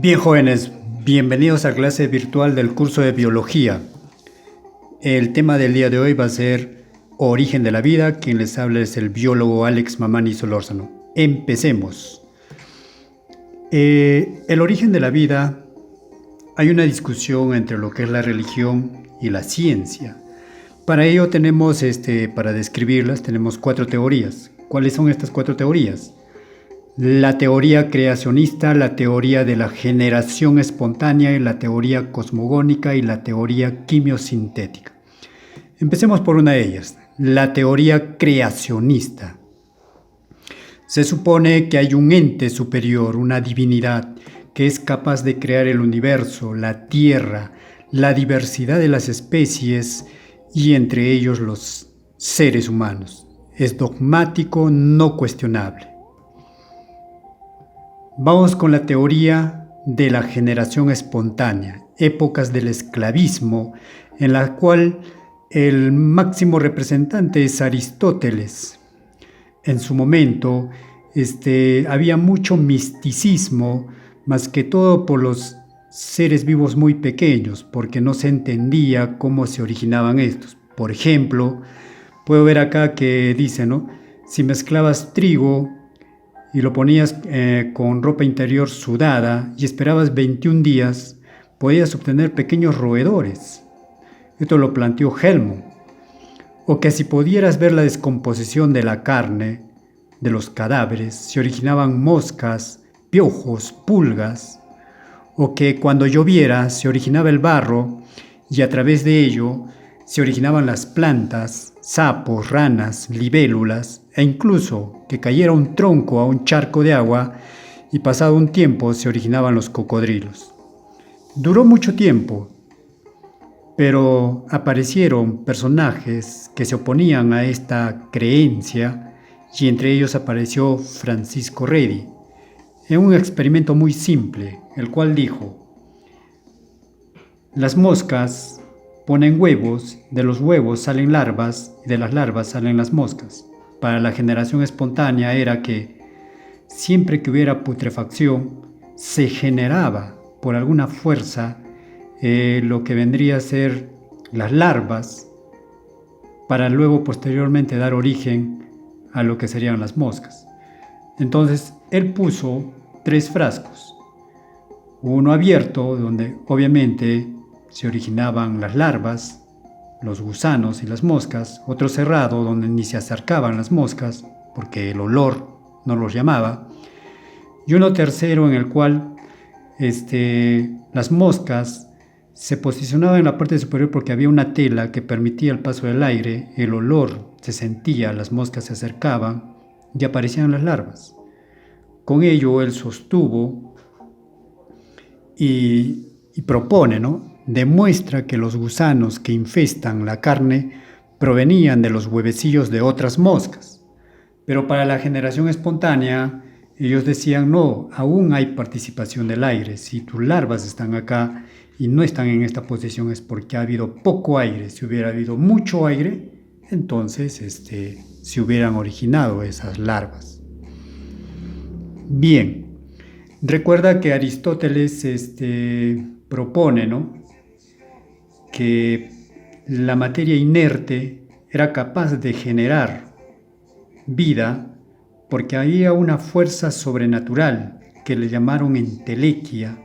Bien, jóvenes, bienvenidos a clase virtual del curso de biología. El tema del día de hoy va a ser origen de la vida. Quien les habla es el biólogo Alex Mamani Solórzano. Empecemos. El origen de la vida, hay una discusión entre lo que es la religión y la ciencia. Para ello para describirlas, tenemos 4 teorías. ¿Cuáles son estas 4 teorías? La teoría creacionista, la teoría de la generación espontánea, y la teoría cosmogónica y la teoría quimiosintética. Empecemos por una de ellas, la teoría creacionista. Se supone que hay un ente superior, una divinidad, que es capaz de crear el universo, la tierra, la diversidad de las especies y entre ellos los seres humanos. Es dogmático, no cuestionable. Vamos con la teoría de la generación espontánea, épocas del esclavismo, en la cual el máximo representante es Aristóteles. En su momento había mucho misticismo, más que todo por los seres vivos muy pequeños, porque no se entendía cómo se originaban estos. Por ejemplo, puedo ver acá que dice, ¿no? Si mezclabas trigo y lo ponías con ropa interior sudada y esperabas 21 días, podías obtener pequeños roedores. Esto lo planteó Helmont. O que si pudieras ver la descomposición de la carne, de los cadáveres, se originaban moscas, piojos, pulgas. O que cuando lloviera se originaba el barro y a través de ello se originaban las plantas, sapos, ranas, libélulas, e incluso que cayera un tronco a un charco de agua y pasado un tiempo se originaban los cocodrilos. Duró mucho tiempo, pero aparecieron personajes que se oponían a esta creencia y entre ellos apareció Francisco Redi en un experimento muy simple, el cual dijo: las moscas ponen huevos, de los huevos salen larvas y de las larvas salen las moscas. Para la generación espontánea era que siempre que hubiera putrefacción se generaba por alguna fuerza lo que vendría a ser las larvas para luego posteriormente dar origen a lo que serían las moscas. Entonces él puso 3 frascos, uno abierto donde obviamente se originaban las larvas, los gusanos y las moscas, otro cerrado donde ni se acercaban las moscas porque el olor no los llamaba, y uno tercero en el cual las moscas se posicionaban en la parte superior porque había una tela que permitía el paso del aire, el olor se sentía, las moscas se acercaban y aparecían las larvas. Con ello él sostuvo y propone, ¿no? Demuestra que los gusanos que infestan la carne provenían de los huevecillos de otras moscas. Pero para la generación espontánea, ellos decían, no, aún hay participación del aire. Si tus larvas están acá y no están en esta posición es porque ha habido poco aire. Si hubiera habido mucho aire, entonces se hubieran originado esas larvas. Bien, recuerda que Aristóteles propone, ¿no?, que la materia inerte era capaz de generar vida porque había una fuerza sobrenatural que le llamaron entelequia,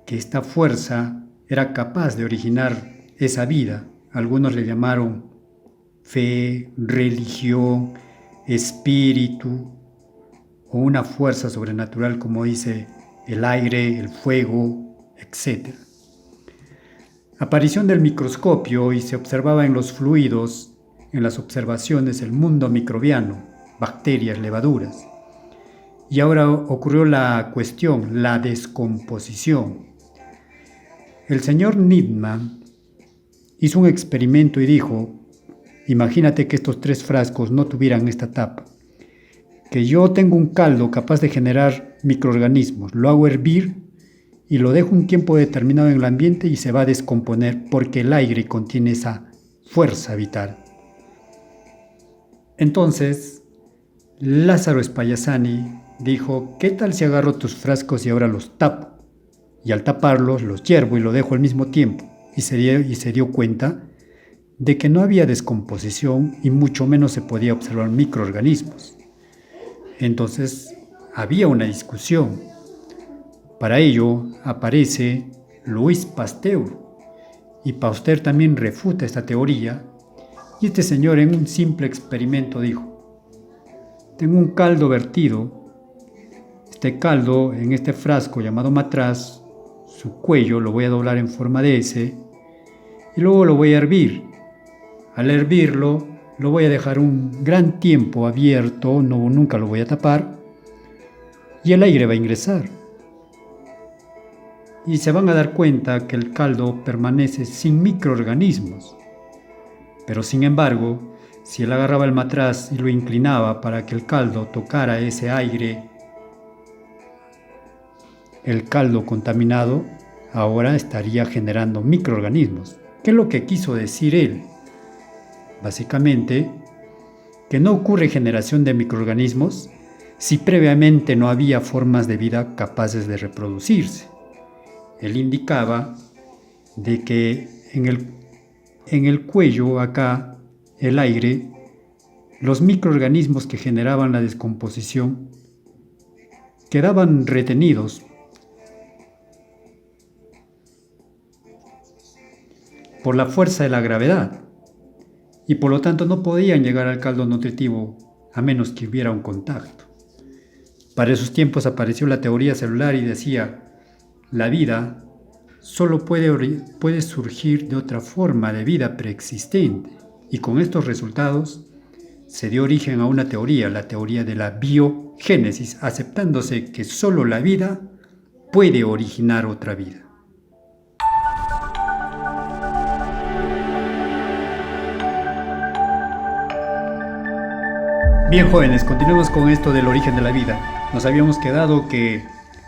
que esta fuerza era capaz de originar esa vida. Algunos le llamaron fe, religión, espíritu o una fuerza sobrenatural, como dice el aire, el fuego, etc. Aparición del microscopio y se observaba en los fluidos, en las observaciones, el mundo microbiano, bacterias, levaduras. Y ahora ocurrió la cuestión, la descomposición. El señor Nitman hizo un experimento y dijo, imagínate que estos 3 frascos no tuvieran esta tapa, que yo tengo un caldo capaz de generar microorganismos, lo hago hervir y lo dejo un tiempo determinado en el ambiente y se va a descomponer porque el aire contiene esa fuerza vital. Entonces, Lázaro Spallanzani dijo, ¿qué tal si agarro tus frascos y ahora los tapo? y al taparlos los hiervo y lo dejo al mismo tiempo, y se dio cuenta de que no había descomposición y mucho menos se podía observar microorganismos. Entonces había una discusión. Para ello aparece Louis Pasteur, y Pasteur también refuta esta teoría, y este señor en un simple experimento dijo: tengo un caldo vertido, este caldo en este frasco llamado matraz, su cuello lo voy a doblar en forma de S y luego lo voy a hervir. Al hervirlo lo voy a dejar un gran tiempo abierto, nunca lo voy a tapar, y el aire va a ingresar. Y se van a dar cuenta que el caldo permanece sin microorganismos. Pero sin embargo, si él agarraba el matraz y lo inclinaba para que el caldo tocara ese aire, el caldo contaminado ahora estaría generando microorganismos. ¿Qué es lo que quiso decir él? Básicamente, que no ocurre generación de microorganismos si previamente no había formas de vida capaces de reproducirse. Él indicaba de que en el cuello, acá, el aire, los microorganismos que generaban la descomposición quedaban retenidos por la fuerza de la gravedad y por lo tanto no podían llegar al caldo nutritivo a menos que hubiera un contacto. Para esos tiempos apareció la teoría celular y decía: la vida solo puede surgir de otra forma de vida preexistente, y con estos resultados se dio origen a una teoría, la teoría de la biogénesis, aceptándose que solo la vida puede originar otra vida. Bien, jóvenes, continuemos con esto del origen de la vida. Nos habíamos quedado que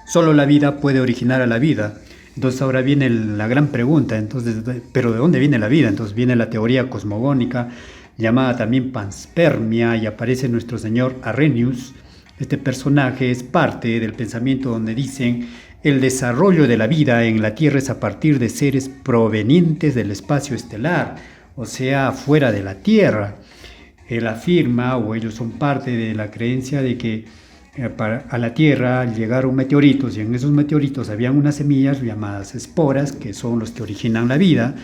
solo la vida puede originar a la vida. Entonces ahora viene la gran pregunta, entonces, ¿pero de dónde viene la vida? Entonces viene la teoría cosmogónica, llamada también panspermia, y aparece nuestro señor Arrhenius. Este personaje es parte del pensamiento donde dicen: el desarrollo de la vida en la Tierra es a partir de seres provenientes del espacio estelar, o sea, fuera de la Tierra. Él afirma, o ellos son parte de la creencia de que a la Tierra llegaron meteoritos, y en esos meteoritos habían unas semillas llamadas esporas, que son los que originan la vida.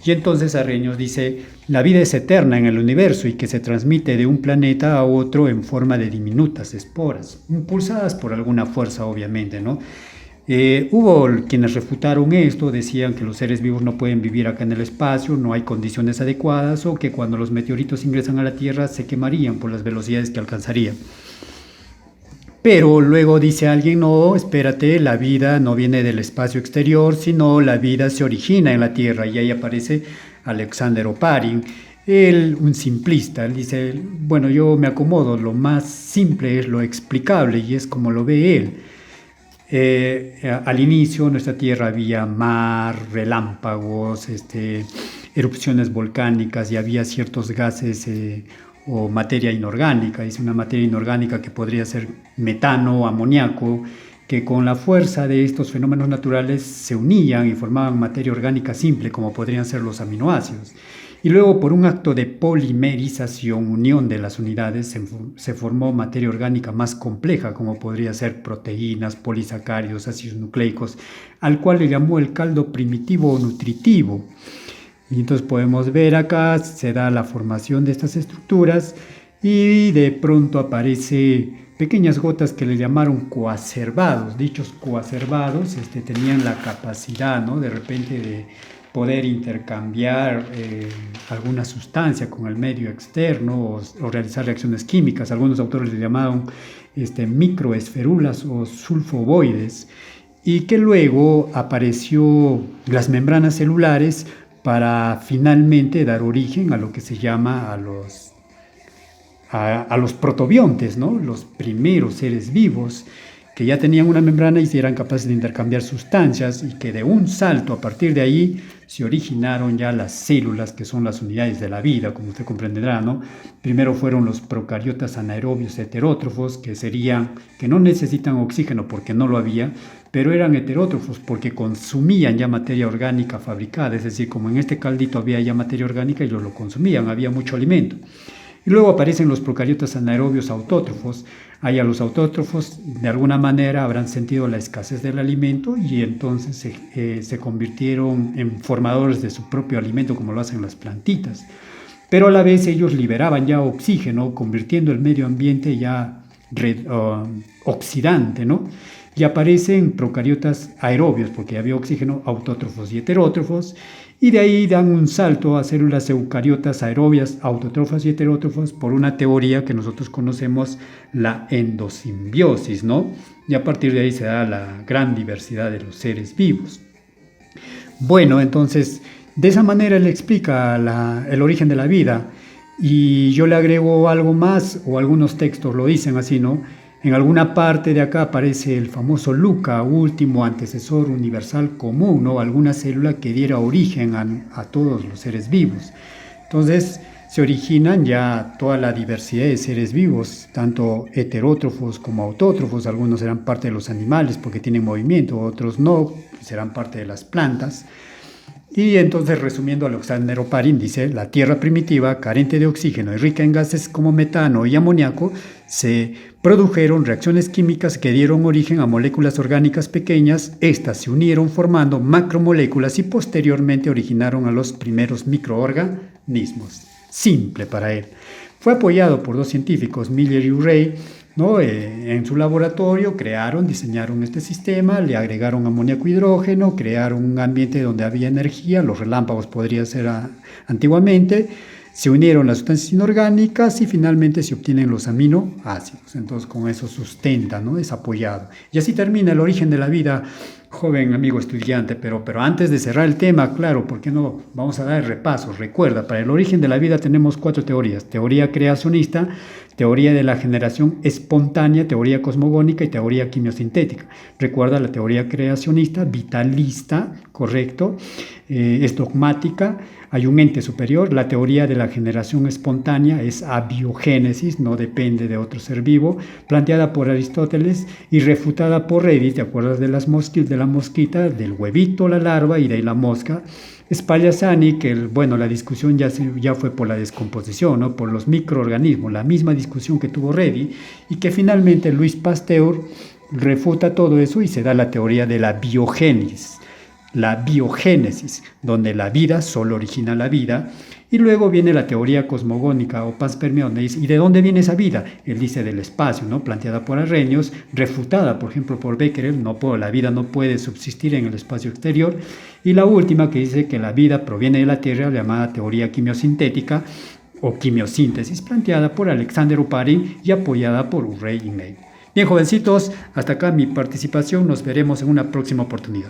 Y entonces Arrhenius dice: la vida es eterna en el universo y que se transmite de un planeta a otro en forma de diminutas esporas, impulsadas por alguna fuerza, obviamente, ¿no? Hubo quienes refutaron esto, decían que los seres vivos no pueden vivir acá en el espacio, no hay condiciones adecuadas, o que cuando los meteoritos ingresan a la Tierra se quemarían por las velocidades que alcanzarían. Pero luego dice alguien: no, espérate, la vida no viene del espacio exterior, sino la vida se origina en la Tierra. Y ahí aparece Alexander Oparin, él, un simplista. Él dice: bueno, yo me acomodo, lo más simple es lo explicable, y es como lo ve él. Al inicio en nuestra Tierra había mar, relámpagos, erupciones volcánicas, y había ciertos gases o materia inorgánica. Dice una materia inorgánica que podría ser metano o amoníaco, que con la fuerza de estos fenómenos naturales se unían y formaban materia orgánica simple, como podrían ser los aminoácidos. Y luego, por un acto de polimerización, unión de las unidades, se formó materia orgánica más compleja, como podría ser proteínas, polisacáridos, ácidos nucleicos, al cual le llamó el caldo primitivo o nutritivo. Y entonces podemos ver acá, se da la formación de estas estructuras, y de pronto aparece pequeñas gotas que le llamaron coacervados. Dichos coacervados tenían la capacidad, ¿no?, de repente de poder intercambiar alguna sustancia con el medio externo, o realizar reacciones químicas. Algunos autores le llamaron microesferulas o sulfovoides, y que luego apareció las membranas celulares para finalmente dar origen a lo que se llama a los protobiontes, ¿no?, los primeros seres vivos. que ya tenían una membrana y eran capaces de intercambiar sustancias, y que de un salto a partir de ahí se originaron ya las células, que son las unidades de la vida, como usted comprenderá, ¿no? Primero fueron los procariotas anaerobios heterótrofos, que no necesitan oxígeno porque no lo había, pero eran heterótrofos porque consumían ya materia orgánica fabricada, es decir, como en este caldito había ya materia orgánica, ellos lo consumían, había mucho alimento. Y luego aparecen los procariotas anaerobios autótrofos. Allá los autótrofos de alguna manera habrán sentido la escasez del alimento y entonces se convirtieron en formadores de su propio alimento, como lo hacen las plantitas. Pero a la vez ellos liberaban ya oxígeno, convirtiendo el medio ambiente ya oxidante, ¿no? Y aparecen procariotas aerobios, porque había oxígeno, autótrofos y heterótrofos, y de ahí dan un salto a células eucariotas aerobias, autótrofas y heterótrofas por una teoría que nosotros conocemos, la endosimbiosis, ¿no? Y a partir de ahí se da la gran diversidad de los seres vivos. Bueno, entonces, de esa manera él explica el origen de la vida, y yo le agrego algo más, o algunos textos lo dicen así, ¿no? En alguna parte de acá aparece el famoso LUCA, último antecesor universal común, ¿no? Alguna célula que diera origen a todos los seres vivos. Entonces se originan ya toda la diversidad de seres vivos, tanto heterótrofos como autótrofos. Algunos serán parte de los animales porque tienen movimiento, otros no, serán parte de las plantas. Y entonces, resumiendo, Alexander Oparin dice: la Tierra primitiva, carente de oxígeno y rica en gases como metano y amoníaco, se produjeron reacciones químicas que dieron origen a moléculas orgánicas pequeñas. Estas se unieron formando macromoléculas y posteriormente originaron a los primeros microorganismos. Simple para él. Fue apoyado por dos científicos, Miller y Urey, ¿no? En su laboratorio diseñaron este sistema, le agregaron amoníaco e hidrógeno, crearon un ambiente donde había energía, los relámpagos podría ser antiguamente, se unieron las sustancias inorgánicas y finalmente se obtienen los aminoácidos. Entonces con eso sustenta, ¿no? Es apoyado. Y así termina el origen de la vida, joven amigo estudiante, pero antes de cerrar el tema, claro, ¿por qué no? Vamos a dar el repaso. Recuerda, para el origen de la vida tenemos 4 teorías: teoría creacionista, teoría de la generación espontánea, teoría cosmogónica y teoría quimiosintética. Recuerda, la teoría creacionista, vitalista, correcto, es dogmática, hay un ente superior. La teoría de la generación espontánea es abiogénesis, no depende de otro ser vivo, planteada por Aristóteles y refutada por Redi. ¿Te acuerdas de la mosquita, del huevito, la larva y de ahí la mosca? Spallanzani, que la discusión ya fue por la descomposición, ¿no? Por los microorganismos, la misma discusión que tuvo Redi, y que finalmente Louis Pasteur refuta todo eso y se da la teoría de la biogénesis. La biogénesis, donde la vida solo origina la vida. Y luego viene la teoría cosmogónica o panspermia, donde dice: ¿y de dónde viene esa vida? Él dice del espacio, ¿no? Planteada por Arrhenius, refutada, por ejemplo, por Becquerel. La vida no puede subsistir en el espacio exterior. Y la última, que dice que la vida proviene de la Tierra, llamada teoría quimiosintética o quimiosíntesis, planteada por Alexander Oparin y apoyada por Urey y Ney. Bien, jovencitos, hasta acá mi participación. Nos veremos en una próxima oportunidad.